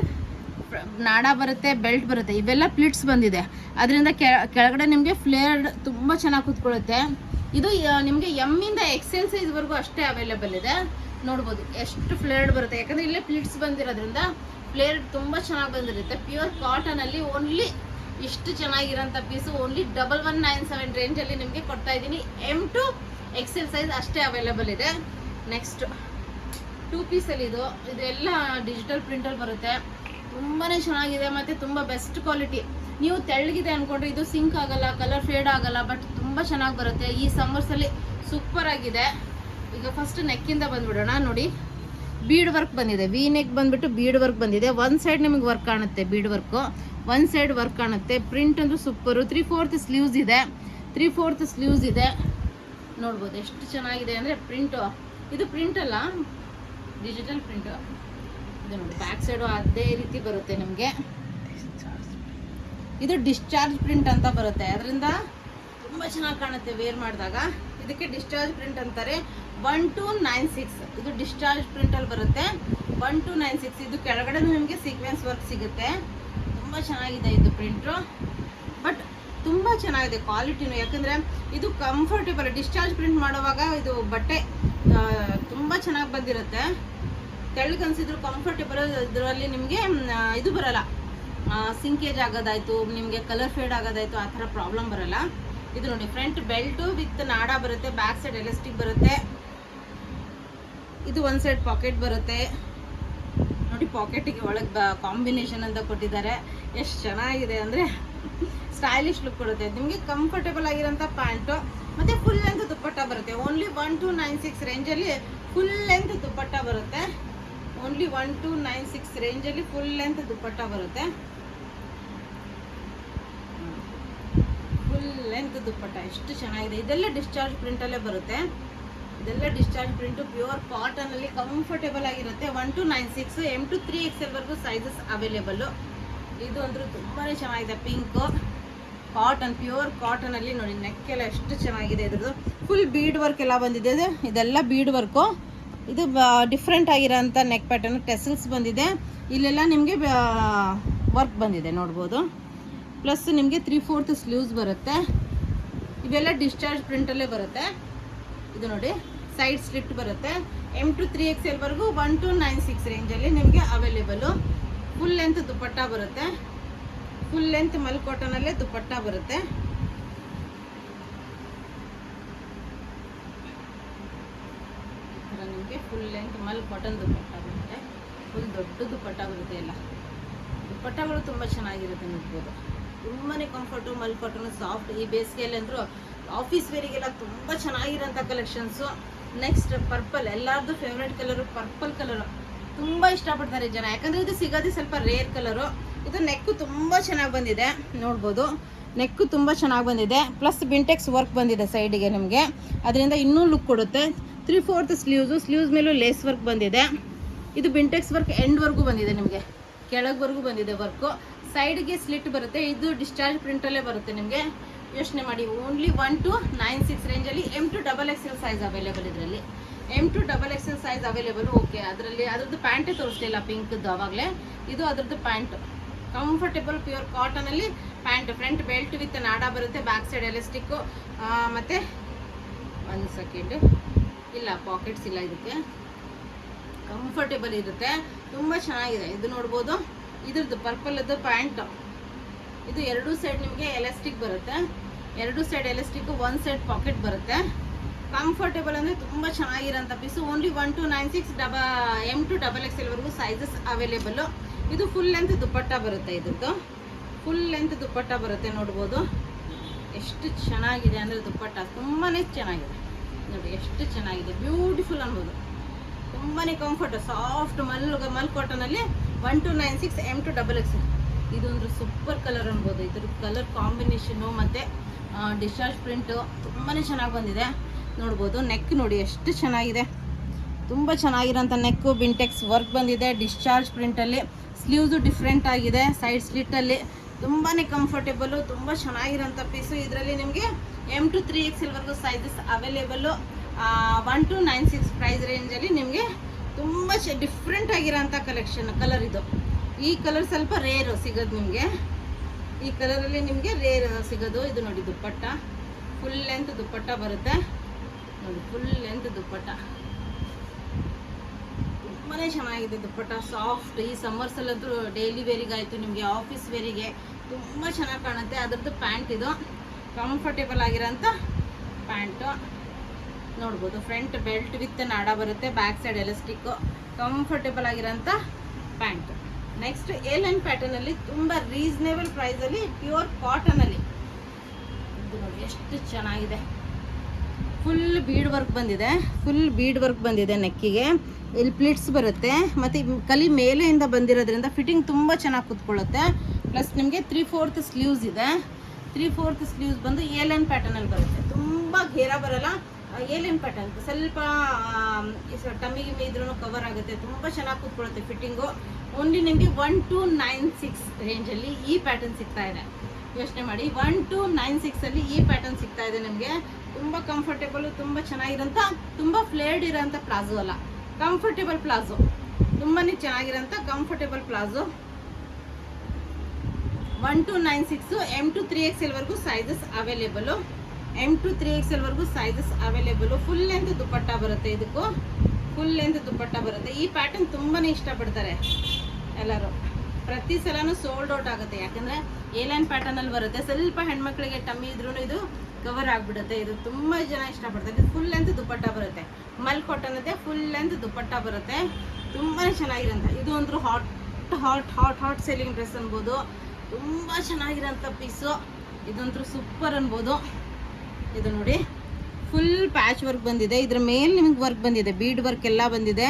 ನಾಡ ಬರುತ್ತೆ, ಬೆಲ್ಟ್ ಬರುತ್ತೆ, ಇವೆಲ್ಲ ಪ್ಲಿಟ್ಸ್ ಬಂದಿದೆ. ಅದರಿಂದ ಕೆಳಗಡೆ ನಿಮಗೆ ಫ್ಲೇರ್ಡ್ ತುಂಬ ಚೆನ್ನಾಗಿ ಕೂತ್ಕೊಳ್ಳುತ್ತೆ. ಇದು ನಿಮಗೆ M ಇಂದ XL ಸೈಜ್ವರೆಗೂ ಅಷ್ಟೇ ಅವೈಲೇಬಲ್ ಇದೆ ನೋಡ್ಬೋದು. ಎಷ್ಟು ಫ್ಲೇರ್ಡ್ ಬರುತ್ತೆ, ಯಾಕಂದರೆ ಇಲ್ಲೇ ಪ್ಲಿಟ್ಸ್ ಬಂದಿರೋದ್ರಿಂದ ಫ್ಲೇರ್ಡ್ ತುಂಬ ಚೆನ್ನಾಗಿ ಬಂದಿರುತ್ತೆ. ಪ್ಯೂರ್ ಕಾಟನಲ್ಲಿ ಓನ್ಲಿ ಇಷ್ಟು ಚೆನ್ನಾಗಿರೋಂಥ ಪೀಸು ಓನ್ಲಿ 1197 ರೇಂಜಲ್ಲಿ ನಿಮಗೆ ಕೊಡ್ತಾ ಇದ್ದೀನಿ. M to XL ಸೈಜ್ ಅಷ್ಟೇ ಅವೈಲೇಬಲ್ ಇದೆ. ನೆಕ್ಸ್ಟ್ 2 ಪೀಸಲ್ಲಿ ಇದೆಲ್ಲ ಡಿಜಿಟಲ್ ಪ್ರಿಂಟಲ್ಲಿ ಬರುತ್ತೆ. ತುಂಬಾ ಚೆನ್ನಾಗಿದೆ ಮತ್ತು ತುಂಬ ಬೆಸ್ಟ್ ಕ್ವಾಲಿಟಿ. ನೀವು ತೆಳ್ಳಗಿದೆ ಅಂದ್ಕೊಂಡ್ರೆ ಇದು ಸಿಂಕ್ ಆಗಲ್ಲ, ಕಲರ್ ಫೇಡ್ ಆಗಲ್ಲ, ಬಟ್ ತುಂಬ ಚೆನ್ನಾಗಿ ಬರುತ್ತೆ. ಈ ಸಮ್ಮರ್ಸಲ್ಲಿ ಸೂಪರ್ ಆಗಿದೆ. ಈಗ ಫಸ್ಟ್ ನೆಕ್ಕಿಂದ ಬಂದ್ಬಿಡೋಣ. ನೋಡಿ ಬೀಡ್ ವರ್ಕ್ ಬಂದಿದೆ, ವಿ ನೆಕ್ ಬಂದ್ಬಿಟ್ಟು ಬೀಡ್ ವರ್ಕ್ ಬಂದಿದೆ. ಒಂದು ಸೈಡ್ ನಿಮಗೆ ವರ್ಕ್ ಕಾಣುತ್ತೆ, ಬೀಡ್ ವರ್ಕು ಒಂದು ಸೈಡ್ ವರ್ಕ್ ಕಾಣುತ್ತೆ. ಪ್ರಿಂಟ್ ಅಂತೂ ಸೂಪರು. 3/4 ಸ್ಲೀವ್ಸ್ ಇದೆ, 3/4 ಸ್ಲೀವ್ಸ್ ಇದೆ ನೋಡ್ಬೋದು. ಎಷ್ಟು ಚೆನ್ನಾಗಿದೆ ಅಂದರೆ ಪ್ರಿಂಟು, ಇದು ಪ್ರಿಂಟ್ ಅಲ್ಲ, ಡಿಜಿಟಲ್ ಪ್ರಿಂಟು. ಇದು ನೋಡಿ ಬ್ಯಾಕ್ ಸೈಡು ಅದೇ ರೀತಿ ಬರುತ್ತೆ ನಿಮಗೆ. ಇದು ಡಿಸ್ಚಾರ್ಜ್ ಪ್ರಿಂಟ್ ಅಂತ ಬರುತ್ತೆ, ಅದರಿಂದ ತುಂಬ ಚೆನ್ನಾಗಿ ಕಾಣುತ್ತೆ ವೇರ್ ಮಾಡಿದಾಗ. ಇದಕ್ಕೆ ಡಿಸ್ಚಾರ್ಜ್ ಪ್ರಿಂಟ್ ಅಂತಾರೆ. 1296 ಇದು ಡಿಸ್ಚಾರ್ಜ್ ಪ್ರಿಂಟಲ್ಲಿ ಬರುತ್ತೆ. 1296 ಇದು ಕೆಳಗಡೆ ನಿಮಗೆ ಸೀಕ್ವೆನ್ಸ್ ವರ್ಕ್ ಸಿಗುತ್ತೆ. ತುಂಬ ಚೆನ್ನಾಗಿದೆ ಇದು ಪ್ರಿಂಟು, ಬಟ್ ತುಂಬ ಚೆನ್ನಾಗಿದೆ ಕ್ವಾಲಿಟಿನೂ. ಯಾಕಂದರೆ ಇದು ಕಂಫರ್ಟೇಬಲ್. ಡಿಸ್ಚಾರ್ಜ್ ಪ್ರಿಂಟ್ ಮಾಡುವಾಗ ಇದು ಬಟ್ಟೆ ತುಂಬ ಚೆನ್ನಾಗಿ ಬಂದಿರುತ್ತೆ. ತೆಳ್ಳಗನ್ಸಿದ್ರು ಕಂಫರ್ಟೇಬಲ್. ಇದರಲ್ಲಿ ನಿಮಗೆ ಇದು ಬರಲ್ಲ, ಸಿಂಕೇಜ್ ಆಗೋದಾಯಿತು, ನಿಮಗೆ ಕಲರ್ ಫೇಡ್ ಆಗೋದಾಯಿತು, ಆ ಥರ ಪ್ರಾಬ್ಲಮ್ ಬರಲ್ಲ. ಇದು ನೋಡಿ ಫ್ರಂಟ್ ಬೆಲ್ಟು ವಿತ್ ನಾಡ ಬರುತ್ತೆ, ಬ್ಯಾಕ್ ಸೈಡ್ ಎಲಾಸ್ಟಿಕ್ ಬರುತ್ತೆ. ಇದು ಒಂದು ಸೈಡ್ ಪಾಕೆಟ್ ಬರುತ್ತೆ ನೋಡಿ. ಪಾಕೆಟಿಗೆ ಒಳಗೆ ಕಾಂಬಿನೇಷನ್ ಅಂತ ಕೊಟ್ಟಿದ್ದಾರೆ. ಎಷ್ಟು ಚೆನ್ನಾಗಿದೆ ಅಂದರೆ ಸ್ಟೈಲಿಶ್ ಲುಕ್ ಕೊಡುತ್ತೆ. ನಿಮಗೆ ಕಂಫರ್ಟೇಬಲ್ ಆಗಿರೋಂಥ ಪ್ಯಾಂಟು ಮತ್ತು ಫುಲ್ ಲೆಂತ್ ದುಪ್ಪಟ್ಟ ಬರುತ್ತೆ. ಓನ್ಲಿ 1296 ರೇಂಜಲ್ಲಿ ಫುಲ್ ಲೆಂತ್ ದುಪ್ಪಟ್ಟ ಬರುತ್ತೆ. ಓನ್ಲಿ 1296 ರೇಂಜಲ್ಲಿ ಫುಲ್ ಲೆಂತ್ ದುಪ್ಪಟ್ಟ ಬರುತ್ತೆ. ಫುಲ್ ಲೆಂತ್ ದುಪ್ಪಟ್ಟ ಎಷ್ಟು ಚೆನ್ನಾಗಿದೆ. ಇದೆಲ್ಲ ಡಿಸ್ಚಾರ್ಜ್ ಪ್ರಿಂಟಲ್ಲೇ ಬರುತ್ತೆ. ಇದೆಲ್ಲ ಡಿಸ್ಚಾರ್ಜ್ ಪ್ರಿಂಟು, ಪ್ಯೂರ್ ಕಾಟನಲ್ಲಿ ಕಂಫರ್ಟೇಬಲ್ ಆಗಿರುತ್ತೆ. 1296 M to 3XL ವರೆಗೂ ಸೈಜಸ್ ಅವೈಲೇಬಲ್ಲು. ಇದು ಅಂದರೂ ತುಂಬಾ ಚೆನ್ನಾಗಿದೆ. ಪಿಂಕು ಕಾಟನ್, ಪ್ಯೂರ್ ಕಾಟನಲ್ಲಿ ನೋಡಿ. ನೆಕ್ಕೆಲ್ಲ ಎಷ್ಟು ಚೆನ್ನಾಗಿದೆ. ಇದ್ರದ್ದು ಫುಲ್ ಬೀಡ್ ವರ್ಕ್ ಎಲ್ಲ ಬಂದಿದೆ. ಇದೆಲ್ಲ ಬೀಡ್ ವರ್ಕು. ಇದು ಡಿಫ್ರೆಂಟ್ ಆಗಿರೋಂಥ ನೆಕ್ ಪ್ಯಾಟರ್ನ್, ಟೆಸಲ್ಸ್ ಬಂದಿದೆ. ಇಲ್ಲೆಲ್ಲ ನಿಮಗೆ ವರ್ಕ್ ಬಂದಿದೆ ನೋಡ್ಬೋದು. ಪ್ಲಸ್ ನಿಮಗೆ 3/4 ಸ್ಲೀವ್ಸ್ ಬರುತ್ತೆ. ಇವೆಲ್ಲ ಡಿಸ್ಚಾರ್ಜ್ ಪ್ರಿಂಟಲ್ಲೇ ಬರುತ್ತೆ. ಇದು ನೋಡಿ ಸೈಡ್ ಸ್ಲಿಟ್ ಬರುತ್ತೆ. M to 3XL ವರೆಗೂ 1296 ರೇಂಜಲ್ಲಿ ನಿಮಗೆ ಅವೈಲೇಬಲು. ಫುಲ್ ಲೆಂತ್ ದುಪ್ಪಟ್ಟ ಬರುತ್ತೆ. ಫುಲ್ ಲೆಂತ್ ಮಲ್ ಕಾಟನಲ್ಲೇ ದುಪ್ಪಟ್ಟ ಬರುತ್ತೆ. ನಿಮಗೆ ಫುಲ್ ಲೆಂತ್ ಮಲ್ ಕಾಟನ್ ದುಪ್ಪಟ್ಟ ಬರುತ್ತೆ. ಫುಲ್ ದೊಡ್ಡ ದುಪ್ಪಟ್ಟ ಬರುತ್ತೆ. ಎಲ್ಲ ದುಪ್ಪಟ್ಟಗಳು ತುಂಬ ಚೆನ್ನಾಗಿರುತ್ತೆ ನೋಡ್ಬೋದು. ತುಂಬಾ ಕಂಫರ್ಟು, ಮಲ್ ಕಾಟನ್ ಸಾಫ್ಟ್. ಈ ಬೇಸಿಗೆಯಲ್ಲಿ ಅಂದರೂ ಆಫೀಸ್ ವೇರಿಗೆಲ್ಲ ತುಂಬ ಚೆನ್ನಾಗಿರೋಂಥ ಕಲೆಕ್ಷನ್ಸು. ನೆಕ್ಸ್ಟ್ ಪರ್ಪಲ್, ಎಲ್ಲರದ್ದು ಫೇವ್ರೇಟ್ ಕಲರು ಪರ್ಪಲ್ ಕಲರು. ತುಂಬ ಇಷ್ಟಪಡ್ತಾರೆ ಜನ, ಯಾಕಂದರೆ ಇದು ಸಿಗೋದು ಸ್ವಲ್ಪ ರೇರ್ ಕಲರು. ಇದು ನೆಕ್ಕು ತುಂಬ ಚೆನ್ನಾಗಿ ಬಂದಿದೆ ನೋಡ್ಬೋದು. ನೆಕ್ಕು ತುಂಬ ಚೆನ್ನಾಗಿ ಬಂದಿದೆ, ಪ್ಲಸ್ ಬಿಂಟೆಕ್ಸ್ ವರ್ಕ್ ಬಂದಿದೆ ಸೈಡಿಗೆ ನಿಮಗೆ, ಅದರಿಂದ ಇನ್ನೂ ಲುಕ್ ಕೊಡುತ್ತೆ. 3/4 ಸ್ಲೀವ್ಸ್ ಮೇಲೂ ಲೇಸ್ ವರ್ಕ್ ಬಂದಿದೆ. ಇದು ಬಿಂಟೆಕ್ಸ್ ವರ್ಕ್ ಎಂಡ್ವರೆಗೂ ಬಂದಿದೆ, ನಿಮಗೆ ಕೆಳಗ್ವರೆಗೂ ಬಂದಿದೆ ವರ್ಕು. ಸೈಡ್ಗೆ ಸ್ಲಿಟ್ ಬರುತ್ತೆ. ಇದು ಡಿಸ್ಚಾರ್ಜ್ ಪ್ರಿಂಟಲ್ಲೇ ಬರುತ್ತೆ ನಿಮಗೆ. ಯೋಚನೆ ಮಾಡಿ, ಓನ್ಲಿ 1 to 9/6 ರೇಂಜಲ್ಲಿ M to XXL size available. ಇದರಲ್ಲಿ M to XXL size available. Okay, ಅದರಲ್ಲಿ ಅದ್ರದ್ದು ಪ್ಯಾಂಟೇ ತೋರಿಸ್ಲಿಲ್ಲ ಪಿಂಕ್ದು ಆವಾಗಲೇ. ಇದು ಅದ್ರದ್ದು ಪ್ಯಾಂಟ್, ಕಂಫರ್ಟೇಬಲ್ ಪ್ಯೂರ್ ಕಾಟನಲ್ಲಿ ಪ್ಯಾಂಟ್. ಫ್ರಂಟ್ ಬೆಲ್ಟ್ ವಿತ್ ನಾಡ ಬರುತ್ತೆ, ಬ್ಯಾಕ್ ಸೈಡ್ ಎಲಾಸ್ಟಿಕ್ಕು. ಮತ್ತು ಒಂದು ಸೆಕೆಂಡ್, ಇಲ್ಲ ಪಾಕೆಟ್ಸ್ ಇಲ್ಲ ಇದಕ್ಕೆ. ಕಂಫರ್ಟೇಬಲ್ ಇರುತ್ತೆ, ತುಂಬ ಚೆನ್ನಾಗಿದೆ. ಇದು ನೋಡ್ಬೋದು, ಇದ್ರದ್ದು ಪರ್ಪಲ್ದು ಪ್ಯಾಂಟ್. ಇದು 2 ಸೈಡ್ ನಿಮಗೆ ಎಲಾಸ್ಟಿಕ್ ಬರುತ್ತೆ. 2 ಸೈಡ್ ಎಲಾಸ್ಟಿಕ್ಕು, 1 ಸೈಡ್ ಪಾಕೆಟ್ ಬರುತ್ತೆ. ಕಂಫರ್ಟೇಬಲ್ ಅಂದರೆ ತುಂಬ ಚೆನ್ನಾಗಿರೋಂಥ piece. Only 1 to 9/6 M to XXL ವರೆಗೂ ಸೈಜಸ್ ಅವೈಲೇಬಲ್ಲು. ಇದು ಫುಲ್ ಲೆಂತ್ ದುಪ್ಪಟ್ಟ ಬರುತ್ತೆ. ಇದ್ರದ್ದು ಫುಲ್ ಲೆಂತ್ ದುಪ್ಪಟ್ಟ ಬರುತ್ತೆ ನೋಡ್ಬೋದು. ಎಷ್ಟು ಚೆನ್ನಾಗಿದೆ ಅಂದರೆ ದುಪ್ಪಟ್ಟ ತುಂಬಾ ಚೆನ್ನಾಗಿದೆ ನೋಡಿ, ಎಷ್ಟು ಚೆನ್ನಾಗಿದೆ, ಬ್ಯೂಟಿಫುಲ್ ಅನ್ಬೋದು. ತುಂಬಾ ಕಂಫರ್ಟ್, ಸಾಫ್ಟ್ ಮಲ್ ಕಾಟನಲ್ಲಿ 1 to 9/6 M to XXL. ಇದೊಂದು ಸೂಪರ್ ಕಲರ್ ಅನ್ಬೋದು. ಇದ್ರ ಕಲರ್ ಕಾಂಬಿನೇಷನ್ನು ಮತ್ತು ಡಿಸ್ಚಾರ್ಜ್ ಪ್ರಿಂಟು ತುಂಬಾ ಚೆನ್ನಾಗಿ ಬಂದಿದೆ ನೋಡ್ಬೋದು. ನೆಕ್ ನೋಡಿ ಎಷ್ಟು ಚೆನ್ನಾಗಿದೆ, ತುಂಬ ಚೆನ್ನಾಗಿರೋಂಥ ನೆಕ್ಕು. ಬಿಂಟೆಕ್ಸ್ ವರ್ಕ್ ಬಂದಿದೆ ಡಿಸ್ಚಾರ್ಜ್ ಪ್ರಿಂಟಲ್ಲಿ. ಸ್ಲೀವ್ಸು ಡಿಫ್ರೆಂಟ್ ಆಗಿದೆ, ಸೈಡ್ ಸ್ಲಿಟ್ಟಲ್ಲಿ. ತುಂಬಾ ಕಂಫರ್ಟೇಬಲು, ತುಂಬ ಚೆನ್ನಾಗಿರೋಂಥ ಪೀಸು. ಇದರಲ್ಲಿ ನಿಮಗೆ M to 3XL ವರೆಗೂ ಸೈಜಸ್ ಅವೈಲೇಬಲ್ಲು. 1 to 9/6 ಪ್ರೈಸ್ ರೇಂಜಲ್ಲಿ ನಿಮಗೆ ತುಂಬ ಡಿಫ್ರೆಂಟ್ ಆಗಿರೋಂಥ ಕಲರ್ ಇದು. ಈ ಕಲರ್ ಸ್ವಲ್ಪ ರೇರು ಸಿಗೋದು ನಿಮಗೆ, ಈ ಕಲರಲ್ಲಿ ನಿಮಗೆ ರೇರ್ ಸಿಗೋದು. ಇದು ನೋಡಿ ದುಪ್ಪಟ್ಟ, ಫುಲ್ ಲೆಂತ್ ದುಪ್ಪಟ್ಟ ಬರುತ್ತೆ ನೋಡಿ, ಫುಲ್ ಲೆಂತ್ ದುಪ್ಪಟ್ಟ. ತುಂಬಾ ಚೆನ್ನಾಗಿದೆ ದುಪ್ಪಟ್ಟ, ಸಾಫ್ಟ್. ಈ ಸಮ್ಮರ್ಸಲ್ಲಂತೂ ಡೈಲಿ ವೇರಿಗಾಯಿತು, ನಿಮಗೆ ಆಫೀಸ್ ವೇರಿಗೆ ತುಂಬ ಚೆನ್ನಾಗಿ ಕಾಣುತ್ತೆ. ಅದರದ್ದು ಪ್ಯಾಂಟ್ ಇದು, ಕಂಫರ್ಟೇಬಲ್ ಆಗಿರೋಂಥ ಪ್ಯಾಂಟು ನೋಡ್ಬೋದು. ಫ್ರಂಟ್ ಬೆಲ್ಟ್ ವಿತ್ ನಾಡ ಬರುತ್ತೆ, ಬ್ಯಾಕ್ ಸೈಡ್ ಎಲಾಸ್ಟಿಕ್ಕು. ಕಂಫರ್ಟೇಬಲ್ ಆಗಿರೋಂಥ ಪ್ಯಾಂಟ್. ನೆಕ್ಸ್ಟ್ A-line ಪ್ಯಾಟರ್ನಲ್ಲಿ ತುಂಬ ರೀಸನೇಬಲ್ ಪ್ರೈಸಲ್ಲಿ ಪ್ಯೂರ್ ಕಾಟನಲ್ಲಿ. ಇದು ನೋಡಿ ಎಷ್ಟು ಚೆನ್ನಾಗಿದೆ, ಫುಲ್ ಬೀಡ್ ವರ್ಕ್ ಬಂದಿದೆ. ಫುಲ್ ಬೀಡ್ ವರ್ಕ್ ಬಂದಿದೆ ನೆಕ್ಕಿಗೆ. ಇಲ್ಲಿ ಪ್ಲಿಟ್ಸ್ ಬರುತ್ತೆ, ಮತ್ತು ಕಲಿ ಮೇಲೆಯಿಂದ ಬಂದಿರೋದ್ರಿಂದ ಫಿಟ್ಟಿಂಗ್ ತುಂಬ ಚೆನ್ನಾಗಿ ಕೂತ್ಕೊಳ್ಳುತ್ತೆ. ಪ್ಲಸ್ ನಿಮಗೆ 3/4 ಸ್ಲೀವ್ಸ್ ಇದೆ. 3/4 ಸ್ಲೀವ್ಸ್ ಬಂದು A-line ಪ್ಯಾಟರ್ನಲ್ಲಿ ಬರುತ್ತೆ. ತುಂಬ ಘೇರ ಬರಲ್ಲ, A-line ಪ್ಯಾಟರ್ನ್ ಸ್ವಲ್ಪ ಟಮ್ಮಿಗೆ ಇದ್ರೂ ಕವರ್ ಆಗುತ್ತೆ. ತುಂಬ ಚೆನ್ನಾಗಿ ಕೂತ್ಕೊಳ್ಳುತ್ತೆ ಫಿಟ್ಟಿಂಗು. ಓನ್ಲಿ ನಿಮಗೆ 1 to 9/6 ರೇಂಜಲ್ಲಿ ಈ ಪ್ಯಾಟರ್ನ್ ಸಿಗ್ತಾ ಇದೆ. ಯೋಚನೆ ಮಾಡಿ, 1 to 9/6 ಈ ಪ್ಯಾಟರ್ನ್ ಸಿಗ್ತಾ ಇದೆ ನಿಮಗೆ. ತುಂಬ ಕಂಫರ್ಟೇಬಲ್, ತುಂಬ ಚೆನ್ನಾಗಿರೋಂಥ, ತುಂಬ ಫ್ಲೇರ್ಡ್ ಇರೋಂಥ ಪ್ಲಾಜೋ ಅಲ್ಲ, ಕಂಫರ್ಟೇಬಲ್ ಪ್ಲಾಜೋ. ತುಂಬಾ ಚೆನ್ನಾಗಿರೋಂಥ comfortable palazzo. 1 to 9/6 M to 3XL ವರೆಗೂ sizes available. M to 3XL ವರೆಗೂ sizes available. Full length dupatta ಬರುತ್ತೆ, ಇದಕ್ಕೂ ಫುಲ್ ಲೆಂತ್ ದುಪ್ಪಟ್ಟ ಬರುತ್ತೆ. ಈ ಪ್ಯಾಟರ್ನ್ ತುಂಬಾ ಇಷ್ಟಪಡ್ತಾರೆ ಎಲ್ಲರೂ. ಪ್ರತಿ ಸಲನೂ ಸೋಲ್ಡ್ ಔಟ್ ಆಗುತ್ತೆ, ಯಾಕಂದರೆ A-line ಪ್ಯಾಟರ್ನಲ್ಲಿ ಬರುತ್ತೆ. ಸ್ವಲ್ಪ ಹೆಣ್ಮಕ್ಳಿಗೆ ಟಮ್ಮಿ ಇದ್ರೂ ಇದು ಕವರ್ ಆಗಿಬಿಡುತ್ತೆ. ಇದು ತುಂಬ ಜನ ಇಷ್ಟಪಡ್ತಾರೆ. ಇದು ಫುಲ್ ಲೆಂತ್ ದುಪ್ಪಟ್ಟ ಬರುತ್ತೆ, ಮಲ್ ಕಾಟನ್ ಇದೆ, ಫುಲ್ ಲೆಂತ್ ದುಪ್ಪಟ್ಟ ಬರುತ್ತೆ. ತುಂಬಾ ಚೆನ್ನಾಗಿರೋಂಥ ಇದು ಒಂದು ಹಾಟ್ ಸೇಲಿಂಗ್ ಡ್ರೆಸ್ ಅನ್ಬೋದು. ತುಂಬ ಚೆನ್ನಾಗಿರೋಂಥ ಪೀಸು, ಇದಂತೂ ಸೂಪರ್ ಅನ್ಬೋದು. ಇದು ನೋಡಿ ಫುಲ್ ಪ್ಯಾಚ್ ವರ್ಕ್ ಬಂದಿದೆ. ಇದ್ರ ಮೇಲೆ ನಿಮಗೆ ವರ್ಕ್ ಬಂದಿದೆ, ಬೀಡ್ ವರ್ಕ್ ಎಲ್ಲ ಬಂದಿದೆ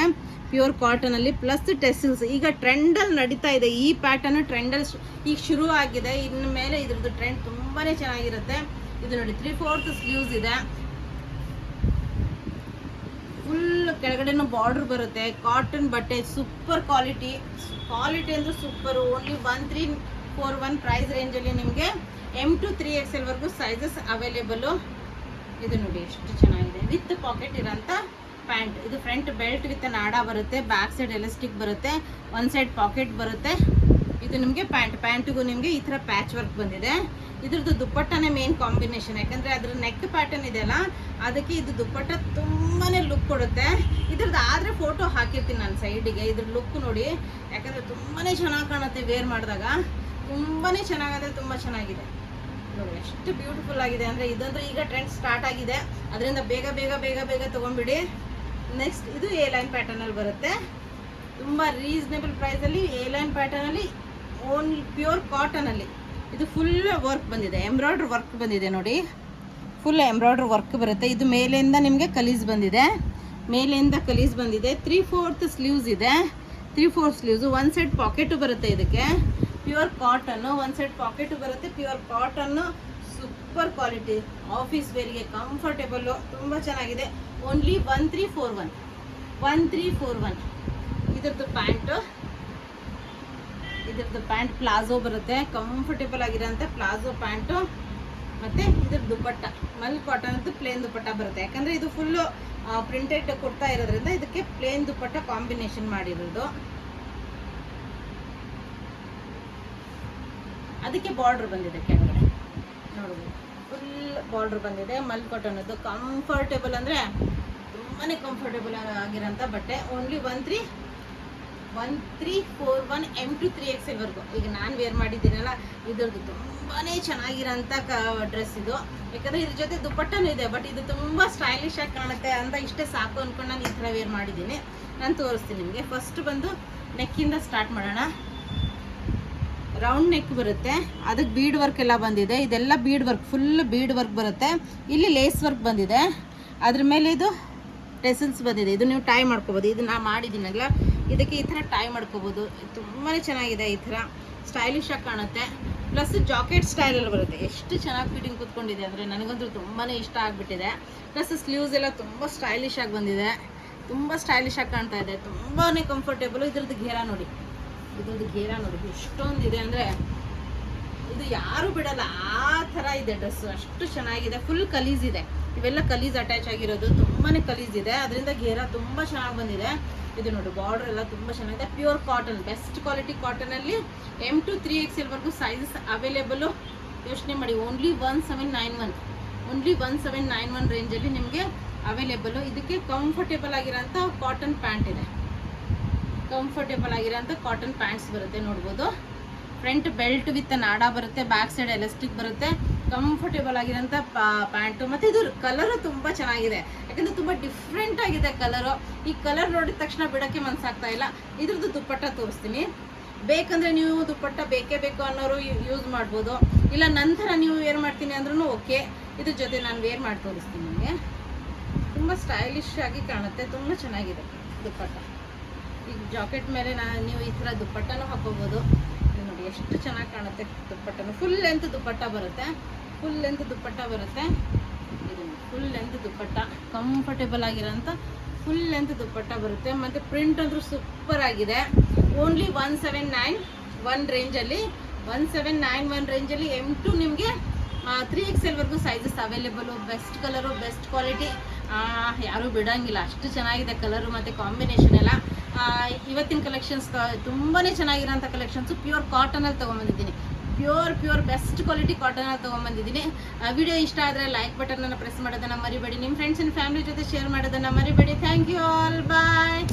ಪ್ಯೂರ್ ಕಾಟನಲ್ಲಿ. ಪ್ಲಸ್ ಟೆಸಿಲ್ಸ್ ಈಗ ಟ್ರೆಂಡಲ್ಲಿ ನಡೀತಾ ಇದೆ. ಈ ಪ್ಯಾಟರ್ನ್ ಟ್ರೆಂಡಲ್ಲಿ ಈಗ ಶುರು ಆಗಿದೆ. ಇನ್ನು ಮೇಲೆ ಇದ್ರದ್ದು ಟ್ರೆಂಡ್ ತುಂಬಾ ಚೆನ್ನಾಗಿರುತ್ತೆ. ಇದು ನೋಡಿ 3/4 ಸ್ಲೀವ್ಸ್ ಇದೆ. ಫುಲ್ ಕೆಳಗಡೆನೂ ಬಾರ್ಡರ್ ಬರುತ್ತೆ. ಕಾಟನ್ ಬಟ್ಟೆ, ಸೂಪರ್ ಕ್ವಾಲಿಟಿ ಅಂದ್ರೆ ಸೂಪರು. ಓನ್ಲಿ 1341 ಪ್ರೈಸ್ ರೇಂಜಲ್ಲಿ ನಿಮಗೆ M to 3XL ವರೆಗೂ ಸೈಜಸ್ ಅವೈಲೇಬಲು. ಇದು ನೋಡಿ ಎಷ್ಟು ಚೆನ್ನಾಗಿದೆ, ವಿತ್ ಪಾಕೆಟ್ ಇರೋಂಥ ಪ್ಯಾಂಟ್. ಇದು ಫ್ರಂಟ್ ಬೆಲ್ಟ್ ವಿತ್ ನಾಡ ಬರುತ್ತೆ, ಬ್ಯಾಕ್ ಸೈಡ್ ಎಲಾಸ್ಟಿಕ್ ಬರುತ್ತೆ, 1 ಸೈಡ್ ಪಾಕೆಟ್ ಬರುತ್ತೆ. ಇದು ನಿಮಗೆ ಪ್ಯಾಂಟಿಗೂ ನಿಮಗೆ ಈ ಥರ ಪ್ಯಾಚ್ ವರ್ಕ್ ಬಂದಿದೆ. ಇದ್ರದ್ದು ದುಪ್ಪಟ್ಟನೇ ಮೇನ್ ಕಾಂಬಿನೇಷನ್, ಯಾಕಂದರೆ ಅದ್ರ ನೆಕ್ ಪ್ಯಾಟರ್ನ್ ಇದೆಯಲ್ಲ, ಅದಕ್ಕೆ ಇದು ದುಪ್ಪಟ್ಟ ತುಂಬಾ ಲುಕ್ ಕೊಡುತ್ತೆ. ಇದ್ರದ್ದು ಆದರೆ ಫೋಟೋ ಹಾಕಿರ್ತೀನಿ ನಾನು ಸೈಡಿಗೆ. ಇದ್ರ ಲುಕ್ ನೋಡಿ, ಯಾಕಂದರೆ ತುಂಬಾ ಚೆನ್ನಾಗಿ ಕಾಣುತ್ತೆ ವೇರ್ ಮಾಡಿದಾಗ. ತುಂಬಾ ಚೆನ್ನಾಗಂದರೆ ತುಂಬ ಚೆನ್ನಾಗಿದೆ ನೋಡಿ, ಎಷ್ಟು ಬ್ಯೂಟಿಫುಲ್ ಆಗಿದೆ ಅಂದರೆ. ಇದಂದ್ರೆ ಈಗ ಟ್ರೆಂಡ್ ಸ್ಟಾರ್ಟ್ ಆಗಿದೆ, ಅದರಿಂದ ಬೇಗ ಬೇಗ ಬೇಗ ಬೇಗ ತೊಗೊಂಬಿಡಿ. ನೆಕ್ಸ್ಟ್ ಇದು ಎ ಲೈನ್ ಪ್ಯಾಟರ್ನ್ ಅಲ್ಲಿ ಬರುತ್ತೆ, ತುಂಬಾ ರೀಸನೇಬಲ್ ಪ್ರೈಸ್ ಅಲ್ಲಿ ಎ ಲೈನ್ ಪ್ಯಾಟರ್ನ್ ಅಲ್ಲಿ, ಓನ್ಲಿ ಪ್ಯೂರ್ ಕಾಟನ್ ಅಲ್ಲಿ. ಇದು ಫುಲ್ ವರ್ಕ್ ಬಂದಿದೆ, ಎಂಬ್ರಾಯ್ಡ್ರಿ ವರ್ಕ್ ಬಂದಿದೆ ನೋಡಿ, ಫುಲ್ ಎಂಬ್ರಾಯ್ಡ್ರಿ ವರ್ಕ್ ಬರುತ್ತೆ. ಇದು ಮೇಲಿಂದ ನಿಮಗೆ ಕಲೀಸ್ ಬಂದಿದೆ, ಮೇಲಿಂದ ಕಲೀಸ್ ಬಂದಿದೆ. 3/4 ಸ್ಲೀವ್ಸ್ ಇದೆ, 3/4 ಸ್ಲೀವ್ಸ್. ಒನ್ ಸೈಡ್ ಪಾಕೆಟು ಬರುತ್ತೆ ಇದಕ್ಕೆ, pure cotton. One side pocket ಬರುತ್ತೆ, pure cotton. Super quality, office ವೇರ್ಗೆ ಕಂಫರ್ಟೇಬಲ್ಲು, ತುಂಬ ಚೆನ್ನಾಗಿದೆ. ಓನ್ಲಿ 1341, 1341. ಇದ್ರದ್ದು ಪ್ಯಾಂಟು, ಇದ್ರದ್ದು ಪ್ಯಾಂಟ್ ಪ್ಲಾಜೋ ಬರುತ್ತೆ, ಕಂಫರ್ಟೇಬಲ್ ಆಗಿರೋಂಥ ಪ್ಲಾಜೋ ಪ್ಯಾಂಟು. ಮತ್ತು ಇದ್ರ ದುಪ್ಪಟ್ಟ ಮಲ್ ಕಾಟನ್ ಅಂತ ಪ್ಲೇನ್ ದುಪ್ಪಟ್ಟ ಬರುತ್ತೆ, ಯಾಕಂದರೆ ಇದು ಫುಲ್ಲು ಪ್ರಿಂಟೆಡ್ ಕೊಡ್ತಾ ಇರೋದ್ರಿಂದ ಇದಕ್ಕೆ ಪ್ಲೇನ್ ದುಪ್ಪಟ್ಟ ಕಾಂಬಿನೇಷನ್ ಮಾಡಿರೋದು. ಅದಕ್ಕೆ ಬಾರ್ಡ್ರ್ ಬಂದಿದೆ ಕೆಳಗಡೆ ನೋಡ್ಬೋದು, ಫುಲ್ ಬಾರ್ಡ್ರ್ ಬಂದಿದೆ. ಮಲ್ ಕಾಟನದ್ದು ಕಂಫರ್ಟೇಬಲ್ ಅಂದರೆ ತುಂಬಾ ಕಂಫರ್ಟೇಬಲ್ ಆಗಿರೋಂಥ ಬಟ್ಟೆ. ಓನ್ಲಿ 1341 M to 3XL ವರ್ಗು. ಈಗ ನಾನು ವೇರ್ ಮಾಡಿದ್ದೀನಲ್ಲ, ಇದ್ರದ್ದು ತುಂಬಾ ಚೆನ್ನಾಗಿರೋಂಥ ಡ್ರೆಸ್ ಇದು, ಯಾಕಂದರೆ ಇದ್ರ ಜೊತೆ ದುಪ್ಪಟ್ಟನೂ ಇದೆ. ಬಟ್ ಇದು ತುಂಬ ಸ್ಟೈಲಿಶ್ ಆಗಿ ಕಾಣುತ್ತೆ ಅಂತ ಇಷ್ಟೇ ಸಾಕು ಅಂದ್ಕೊಂಡು ನಾನು ಈ ಥರ ವೇರ್ ಮಾಡಿದ್ದೀನಿ. ನಾನು ತೋರಿಸ್ತೀನಿ ನಿಮಗೆ. ಫಸ್ಟ್ ಬಂದು ನೆಕ್ಕಿಂದ ಸ್ಟಾರ್ಟ್ ಮಾಡೋಣ. ರೌಂಡ್ ನೆಕ್ ಬರುತ್ತೆ, ಅದಕ್ಕೆ ಬೀಡ್ ವರ್ಕ್ ಎಲ್ಲ ಬಂದಿದೆ. ಇದೆಲ್ಲ bead work, full bead work ಬರುತ್ತೆ. ಇಲ್ಲಿ ಲೇಸ್ ವರ್ಕ್ ಬಂದಿದೆ, ಅದ್ರ ಮೇಲೆ ಇದು ಟೆಸಲ್ಸ್ ಬಂದಿದೆ. ಇದು ನೀವು ಟೈ ಮಾಡ್ಕೋಬೋದು, ಇದು ನಾನು ಮಾಡಿದ್ದೀನಲ್ಲ, ಇದಕ್ಕೆ ಈ ಥರ ಟೈ ಮಾಡ್ಕೋಬೋದು. ತುಂಬಾ ಚೆನ್ನಾಗಿದೆ, ಈ ಥರ ಸ್ಟೈಲಿಶ್ ಆಗಿ ಕಾಣುತ್ತೆ. ಪ್ಲಸ್ ಜಾಕೆಟ್ ಸ್ಟೈಲಲ್ಲಿ ಬರುತ್ತೆ. ಎಷ್ಟು ಚೆನ್ನಾಗಿ ಫಿಟ್ಟಿಂಗ್ ಕೂತ್ಕೊಂಡಿದೆ ಅಂದರೆ ನನಗಂತೂ ತುಂಬಾ ಇಷ್ಟ ಆಗಿಬಿಟ್ಟಿದೆ. ಪ್ಲಸ್ ಸ್ಲೀವ್ಸ್ ಎಲ್ಲ ತುಂಬ ಸ್ಟೈಲಿಶ್ ಆಗಿ ಬಂದಿದೆ, ತುಂಬ ಸ್ಟೈಲಿಶ್ ಆಗಿ ಕಾಣ್ತಾ ಇದೆ, ತುಂಬಾ ಕಂಫರ್ಟೇಬಲು. ಇದ್ರದ್ದು ಘೇರ ನೋಡಿ, ಇದ್ರದ್ದು ಘೇರ ನೋಡಿ ಎಷ್ಟೊಂದಿದೆ ಅಂದರೆ ಇದು ಯಾರು ಬಿಡಲ್ಲ, ಆ ಥರ ಇದೆ ಡ್ರೆಸ್ಸು. ಅಷ್ಟು ಚೆನ್ನಾಗಿದೆ, ಫುಲ್ ಕಲೀಸ್ ಇದೆ. ಇವೆಲ್ಲ ಕಲೀಸ್ ಅಟ್ಯಾಚ್ ಆಗಿರೋದು, ತುಂಬಾ ಕಲೀಸ್ ಇದೆ, ಅದರಿಂದ ಘೇರ ತುಂಬ ಚೆನ್ನಾಗಿ ಬಂದಿದೆ. ಇದು ನೋಡಿ ಬಾರ್ಡರ್ ಎಲ್ಲ ತುಂಬ ಚೆನ್ನಾಗಿದೆ. ಪ್ಯೂರ್ ಕಾಟನ್, ಬೆಸ್ಟ್ ಕ್ವಾಲಿಟಿ ಕಾಟನಲ್ಲಿ M to 3XL ವರ್ಗೂ ಸೈಜಸ್ ಅವೈಲೇಬಲು. ಯೋಚನೆ ಮಾಡಿ, ಓನ್ಲಿ 1791, ಓನ್ಲಿ 1791 ರೇಂಜಲ್ಲಿ ನಿಮಗೆ ಅವೈಲೇಬಲು. ಇದಕ್ಕೆ ಕಂಫರ್ಟೇಬಲ್ ಆಗಿರೋಂಥ ಕಾಟನ್ ಪ್ಯಾಂಟ್ ಇದೆ, ಕಂಫರ್ಟೇಬಲ್ ಆಗಿರೋಂಥ ಕಾಟನ್ ಪ್ಯಾಂಟ್ಸ್ ಬರುತ್ತೆ ನೋಡ್ಬೋದು. ಫ್ರಂಟ್ ಬೆಲ್ಟ್ ವಿತ್ ನಾಡ ಬರುತ್ತೆ, ಬ್ಯಾಕ್ ಸೈಡ್ ಎಲಾಸ್ಟಿಕ್ ಬರುತ್ತೆ. ಕಂಫರ್ಟೇಬಲ್ ಆಗಿರೋಂಥ ಪ್ಯಾಂಟು. ಮತ್ತು ಇದು ಕಲರು ತುಂಬ ಚೆನ್ನಾಗಿದೆ, ಯಾಕಂದರೆ ತುಂಬ ಡಿಫ್ರೆಂಟ್ ಆಗಿದೆ ಕಲರು. ಈ ಕಲರ್ ನೋಡಿದ ತಕ್ಷಣ ಬಿಡೋಕ್ಕೆ ಮನಸ್ಸಾಗ್ತಾ ಇಲ್ಲ. ಇದ್ರದ್ದು ದುಪ್ಪಟ್ಟ ತೋರಿಸ್ತೀನಿ. ಬೇಕಂದರೆ ನೀವು ದುಪ್ಪಟ್ಟ ಬೇಕೇ ಬೇಕು ಅನ್ನೋರು ಯೂಸ್ ಮಾಡ್ಬೋದು, ಇಲ್ಲ ನಂತರ ನೀವು ವೇರ್ ಮಾಡ್ತೀನಿ ಅಂದ್ರೂ ಓಕೆ. ಇದ್ರ ಜೊತೆ ನಾನು ವೇರ್ ಮಾಡಿ ತೋರಿಸ್ತೀನಿ ನಿಮಗೆ. ತುಂಬ ಸ್ಟೈಲಿಶ್ ಆಗಿ ಕಾಣುತ್ತೆ, ತುಂಬ ಚೆನ್ನಾಗಿದೆ ದುಪ್ಪಟ್ಟ. ಈಗ ಜಾಕೆಟ್ ಮೇಲೆ ನೀವು ಈ ಥರ ದುಪ್ಪಟ್ಟನೂ ಹಾಕೋಬೋದು ನೋಡಿ, ಎಷ್ಟು ಚೆನ್ನಾಗಿ ಕಾಣುತ್ತೆ ದುಪ್ಪಟ್ಟನು. ಫುಲ್ ಲೆಂತ್ ದುಪ್ಪಟ್ಟ ಬರುತ್ತೆ, ಫುಲ್ ಲೆಂತ್ ದುಪ್ಪಟ್ಟ ಬರುತ್ತೆ. ಇದು ಫುಲ್ ಲೆಂತ್ ದುಪ್ಪಟ್ಟ, ಕಂಫರ್ಟೇಬಲ್ ಆಗಿರೋಂಥ ಫುಲ್ ಲೆಂತ್ ದುಪ್ಪಟ್ಟ ಬರುತ್ತೆ. ಮತ್ತು ಪ್ರಿಂಟ್ ಅಂದ್ರೂ ಸೂಪರ್ ಆಗಿದೆ. ಓನ್ಲಿ 1791 ರೇಂಜಲ್ಲಿ, 1791 ರೇಂಜಲ್ಲಿ M to ನಿಮಗೆ 3XL ವರ್ಗೂ sizes available. Best colour, best quality, ಯಾರೂ ಬಿಡೋಂಗಿಲ್ಲ, ಅಷ್ಟು ಚೆನ್ನಾಗಿದೆ ಕಲರು ಮತ್ತು ಕಾಂಬಿನೇಷನ್ ಎಲ್ಲ. ಇವತ್ತಿನ ಕಲೆಕ್ಷನ್ಸ್ ತುಂಬಾ ಚೆನ್ನಾಗಿರೋಂಥ ಕಲೆಕ್ಷನ್ಸು ಪ್ಯೂರ್ ಕಾಟನಲ್ಲಿ ತೊಗೊಂಬಂದಿದ್ದೀನಿ, ಪ್ಯೂರ್ ಬೆಸ್ಟ್ ಕ್ವಾಲಿಟಿ ಕಾಟನಲ್ಲಿ ತೊಗೊಂಬಂದಿದ್ದೀನಿ. ವಿಡಿಯೋ ಇಷ್ಟ ಆದರೆ ಲೈಕ್ ಬಟನನ್ನು ಪ್ರೆಸ್ ಮಾಡೋದನ್ನು ಮರಿಬೇಡಿ, ನಿಮ್ಮ ಫ್ರೆಂಡ್ಸ್ ಆ್ಯಂಡ್ ಫ್ಯಾಮಿಲಿ ಜೊತೆ ಶೇರ್ ಮಾಡೋದನ್ನು ಮರಿಬೇಡಿ. Thank you all, bye.